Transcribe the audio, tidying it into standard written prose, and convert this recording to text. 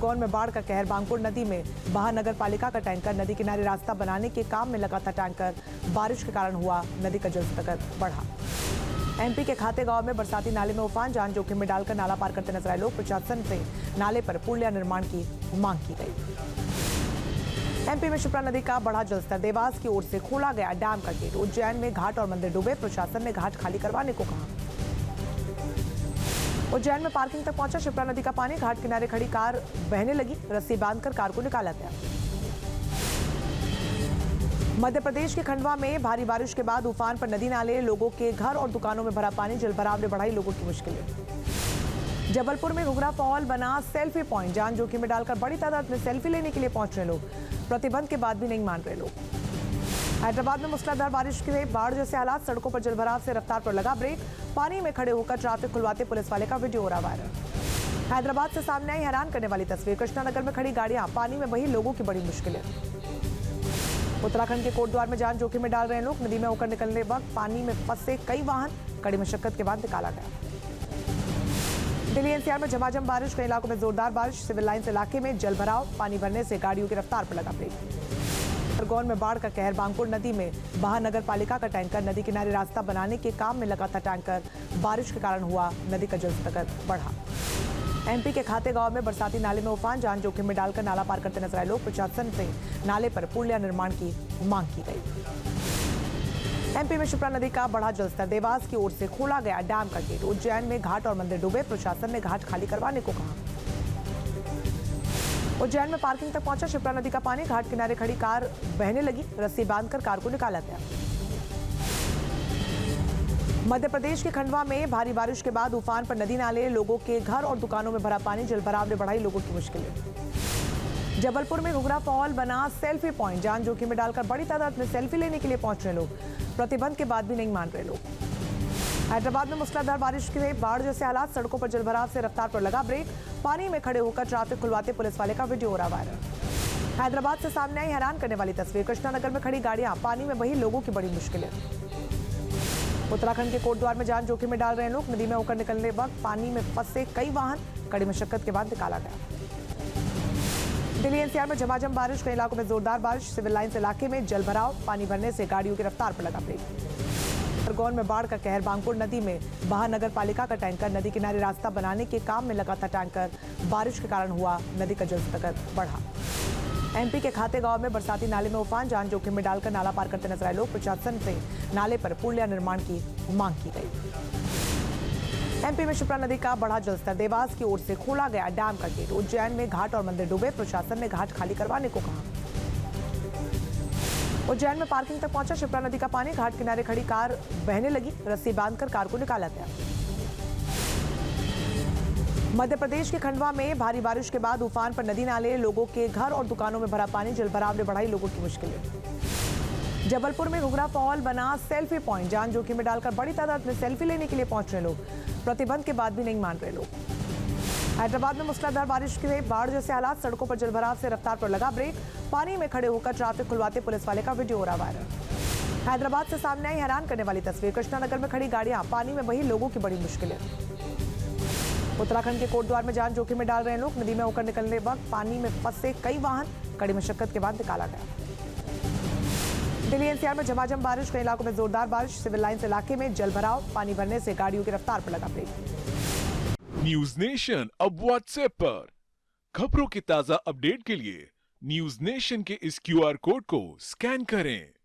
खरगोन में बाढ़ का कहर। बांगपुर नदी में बहा नगर पालिका का टैंकर। नदी किनारे रास्ता बनाने के काम में लगा था टैंकर। बारिश के कारण हुआ नदी का जलस्तर बढ़ा। एमपी के खाते गांव में बरसाती नाले में उफान। जान जोखिम में डालकर नाला पार करते नजर आए लोग। प्रशासन से नाले पर पुलिया निर्माण की मांग की गई। एमपी में शिप्रा नदी का बढ़ा जलस्तर। देवास की ओर से खोला गया डैम का गेट। उज्जैन में घाट और मंदिर डूबे। प्रशासन ने घाट खाली करवाने को कहा। उज्जैन में पार्किंग तक पहुंचा शिप्रा नदी का पानी। घाट किनारे खड़ी कार बहने लगी। रस्सी बांधकर कार को निकाला गया। मध्य प्रदेश के खंडवा में भारी बारिश के बाद उफान पर नदी नाले। लोगों के घर और दुकानों में भरा पानी। जलभराव ने बढ़ाई लोगों की मुश्किलें। जबलपुर में घुघरा फॉल बना सेल्फी पॉइंट। जान जोखिम में डालकर बड़ी तादाद में सेल्फी लेने के लिए पहुंच रहे लोग। प्रतिबंध के बाद भी नहीं मान रहे लोग। हैदराबाद में मूसलाधार बारिश के बाढ़ जैसे हालात। सड़कों पर जलभराव से रफ्तार पर लगा ब्रेक। पानी में खड़े होकर ट्रैफिक खुलवाते पुलिस वाले का वीडियो हो रहा वायरल। हैदराबाद से सामने आई हैरान करने वाली तस्वीर। कृष्णानगर में खड़ी गाड़ियां पानी में बही। लोगों की बड़ी मुश्किलें। उत्तराखंड के कोटद्वार में जान जोखिम में डाल रहे लोग। नदी में होकर निकलने वक्त पानी में फंसे कई वाहन कड़ी मशक्कत के बाद निकाला गया। दिल्ली एनसीआर में झमाझम बारिश। कई इलाकों में जोरदार बारिश। सिविल लाइन्स इलाके में जलभराव। पानी भरने से गाड़ियों की रफ्तार पर लगा ब्रेक। खरगोन में बाढ़ का कहर। बांगपुर नदी में बहा नगर पालिका का टैंकर। नदी किनारे रास्ता बनाने के काम में लगा था टैंकर। बारिश के कारण हुआ नदी का जलस्तर बढ़ा। एमपी के खाते गांव में बरसाती नाले में उफान। जान जोखिम में डालकर नाला पार करते नजर आए लोग। प्रशासन से नाले पर पुलिया निर्माण की मांग की गई। एमपी में शिप्रा नदी का बढ़ा जलस्तर। देवास की ओर से खोला गया डैम का गेट। उज्जैन में घाट और मंदिर डूबे। प्रशासन ने घाट खाली करवाने को कहा। उज्जैन में पार्किंग तक पहुंचा शिप्रा नदी का पानी। घाट किनारे खड़ी कार बहने लगी। रस्सी बांधकर कार को निकाला गया। मध्य प्रदेश के खंडवा में भारी बारिश के बाद उफान पर नदी नाले। लोगों के घर और दुकानों में भरा पानी। जलभराव ने बढ़ाई लोगों की मुश्किलें। जबलपुर में घुघरा फॉल बना सेल्फी पॉइंट। जान जोखिम में डालकर बड़ी तादाद में सेल्फी लेने के लिए पहुंच रहे लोग। प्रतिबंध के बाद भी नहीं मान रहे लोग। हैदराबाद में मूसलाधार बारिश के बाढ़ जैसे हालात। सड़कों पर जलभराव से रफ्तार पर लगा ब्रेक। पानी में खड़े होकर ट्रैफिक खुलवाते पुलिस वाले का वीडियो हो रहा वायरल। हैदराबाद से सामने आई हैरान करने वाली तस्वीर। कृष्णानगर में खड़ी गाड़ियां पानी में बही। लोगों की बड़ी मुश्किलें। उत्तराखंड के कोटद्वार में जान जोखिम में डाल रहे लोग। नदी में होकर निकलने वक्त पानी में फंसे कई वाहन कड़ी मशक्कत के बाद निकाला गया। दिल्ली एनसीआर में झमाझम बारिश। कई इलाकों में जोरदार बारिश। सिविल लाइन्स इलाके में जलभराव। पानी भरने से गाड़ियों की रफ्तार पर लगा ब्रेक। खरगोन में बाढ़ का कहर। बांगपुर नदी में बहा नगर पालिका का टैंकर। नदी किनारे रास्ता बनाने के काम में लगा था टैंकर। बारिश के कारण हुआ नदी का जलस्तर बढ़ा। एमपी के खाते गांव में बरसाती नाले में उफान। जान जोखिम में डालकर नाला पार करते नजर आए लोग। प्रशासन से नाले पर पुलिया निर्माण की मांग की गई। एमपी में शिप्रा नदी का बढ़ा जलस्तर। देवास की ओर से खोला गया डैम का गेट। उज्जैन में घाट और मंदिर डूबे। प्रशासन ने घाट खाली करवाने को कहा। उज्जैन में पार्किंग तक पहुंचा शिप्रा नदी का पानी। घाट किनारे खड़ी कार बहने लगी। रस्सी बांधकर कार को निकाला गया। मध्य प्रदेश के खंडवा में भारी बारिश के बाद उफान पर नदी नाले। लोगों के घर और दुकानों में भरा पानी। जलभराव ने बढ़ाई लोगों की मुश्किलें। जबलपुर में घुघरा फॉल बना सेल्फी पॉइंट। जान जोखिम में डालकर बड़ी तादाद में सेल्फी लेने के लिए पहुंच रहे लोग। प्रतिबंध के बाद भी नहीं मान रहे लोग। हैदराबाद में मूसलाधार बारिश के बाढ़ जैसे हालात। सड़कों पर जलभराव से रफ्तार पर लगा ब्रेक। पानी में खड़े होकर ट्रैफिक खुलवाते पुलिस वाले का वीडियो हो रहा वायरल। हैदराबाद से सामने आई हैरान करने वाली तस्वीर। कृष्णानगर में खड़ी गाड़ियां पानी में बही। लोगों की बड़ी मुश्किलें। उत्तराखंड के कोटद्वार में जान जोखिम में डाल रहे लोग। नदी में होकर निकलने वक्त पानी में फंसे कई वाहन कड़ी मशक्कत के बाद निकाला गया। दिल्ली एनसीआर में झमाझम बारिश। कई इलाकों में जोरदार बारिश। सिविल लाइन्स इलाके में जलभराव। पानी भरने से गाड़ियों की रफ्तार पर लगा ब्रेक। न्यूज नेशन अब व्हाट्सएप पर खबरों के ताजा अपडेट के लिए न्यूज नेशन के इस क्यूआर कोड को स्कैन करें।